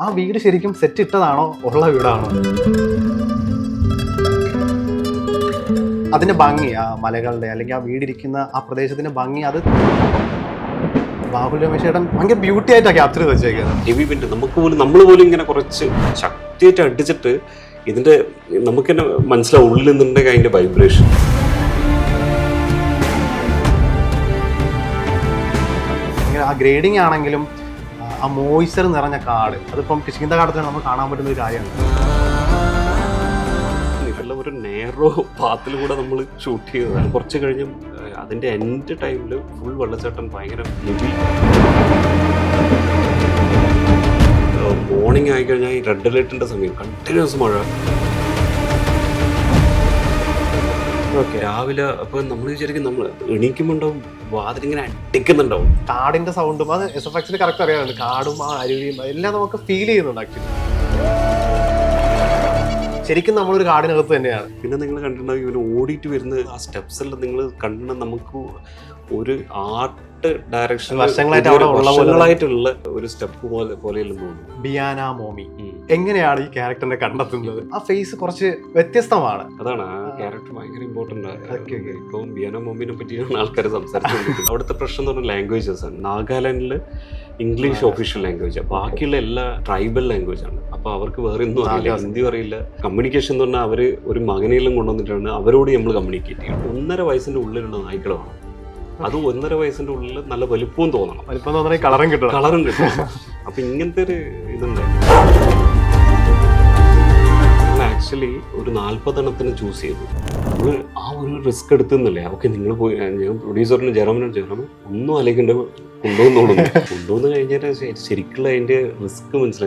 ആ വീട് ശരിക്കും സെറ്റ് ഇട്ടതാണോ ഉള്ള വീടാണോ? അതിന്റെ ഭംഗി, ആ മലകളുടെ അല്ലെങ്കിൽ ആ വീടിരിക്കുന്ന ആ പ്രദേശത്തിന്റെ ഭംഗി, അത് ബാഹുൽ രമേശ് ചേട്ടൻ ഭയങ്കര ബ്യൂട്ടി ആയിട്ടാണ് ക്യാപ്ചർ ചെയ്ത് വെച്ചേക്കുന്നത്. ഹെവി വിൻഡ് നമുക്ക് പോലും നമ്മൾ പോലും ഇങ്ങനെ കുറച്ച് ശക്തിയായിട്ട് അടിച്ചിട്ട് ഇതിന്റെ നമുക്ക് തന്നെ മനസ്സിലാവും ഉള്ളിൽ നിന്നുണ്ടെങ്കിൽ അതിന്റെ വൈബ്രേഷൻ. ആ ഗ്രേഡിങ് ആണെങ്കിലും ആ മോയ്സ്ചർ നിറഞ്ഞ കാട്, അതിപ്പം കിഷ്കിന്ധാഘട്ടത്തിൽ നമുക്ക് കാണാൻ പറ്റുന്ന ഒരു കാര്യമാണ്. ഇതെല്ലാം ഒരു നേരോ പാത്തിലൂടെ നമ്മൾ ഷൂട്ട് ചെയ്തതാണ്. കുറച്ച് കഴിഞ്ഞും അതിന്റെ എൻഡ് ടൈമിൽ ഫുൾ വെള്ളച്ചാട്ടം ഭയങ്കര ഹെവി. മോർണിംഗ് ആയിക്കഴിഞ്ഞാൽ ഈ റെഡ് അലേർട്ടിന്റെ സമയം കണ്ടിന്യൂസ് മഴ. രാവിലെ അപ്പൊ നമ്മൾ വിചാരിക്കും നമ്മൾ എണീക്കുമ്പോണ്ടാവും വാതിലിങ്ങനെ അടിക്കുന്നുണ്ടാവും. കാടിന്റെ സൗണ്ടും അത് SFX കറക്റ്റ് അറിയാറുണ്ട്. കാടും ആ അരുവിയും എല്ലാം നമുക്ക് ഫീൽ ചെയ്യുന്നുണ്ട് ആക്ച്വലി. ശരിക്കും നമ്മളൊരു കാടിനകത്ത് തന്നെയാണ്. പിന്നെ നിങ്ങൾ കണ്ടിട്ടുണ്ടാവും ഇവന് ഓടിയിട്ട് വരുന്ന ആ സ്റ്റെപ്സ് എല്ലാം നിങ്ങൾ കണ്ടിട്ട് നമുക്ക് ഒരു ആർട്ട് ഡയറക്ഷൻ വർഷങ്ങളായിട്ടുള്ള ഒരു സ്റ്റെപ്പ് പോലെയെല്ലാം തോന്നുന്നു. ബിയാന മോമി എങ്ങനെയാണ് ഈ ക്യാരക്ടറിനെ കണ്ടെത്തുന്നത്? ആ ഫേസ് കുറച്ച് വ്യത്യസ്തമാണ്. അതാണ് ആ ക്യാരക്ടർ ഭയങ്കര ഇമ്പോർട്ടന്റ് ആണ്. ഇപ്പം ബിയാന മോമിനെ പറ്റിയാണ് ആൾക്കാർ സംസാരിച്ചുകൊണ്ടിരിക്കുന്നത്. അവിടുത്തെ പ്രശ്നം എന്ന് പറഞ്ഞാൽ ലാംഗ്വേജസ് ആണ്. നാഗാലാൻഡില് ഇംഗ്ലീഷ് ഒഫീഷ്യൽ ലാംഗ്വേജ്, ബാക്കിയുള്ള എല്ലാ ട്രൈബൽ ലാംഗ്വേജ് ആണ്. അപ്പൊ അവർക്ക് വേറെ ഒന്നും അറിയില്ല, ഹിന്ദി അറിയില്ല. കമ്മ്യൂണിക്കേഷൻ എന്ന് പറഞ്ഞാൽ അവര് ഒരു മകനെല്ലാം കൊണ്ടുവന്നിട്ടാണ് അവരോട് നമ്മൾ കമ്മ്യൂണിക്കേറ്റ് ചെയ്യണം. 1.5 വയസ്സിന്റെ ഉള്ളിലുള്ള നായ്ക്കളാണ്. അത് 1.5 വയസ്സിന്റെ ഉള്ളിൽ നല്ല വലുപ്പവും തോന്നണം, കളറും കിട്ടണം. അപ്പൊ ഇങ്ങനത്തെ ഒരു ഇതുണ്ട്. ആക്ച്വലി ഒരു 40 എണ്ണത്തിന് ചൂസ് ചെയ്തു. ആ ഒരു റിസ്ക് എടുത്തുന്നില്ലേ. ഓക്കെ, നിങ്ങൾ പോയി, ഞാൻ പ്രൊഡ്യൂസറിന് ജയറാമൻ ഒന്നും അല്ലെങ്കിൽ കൊണ്ടുവന്നോളുന്നു. കൊണ്ടുവന്ന് കഴിഞ്ഞാൽ ശരിക്കുള്ള അതിന്റെ റിസ്ക് മനസ്സിലാക്കി.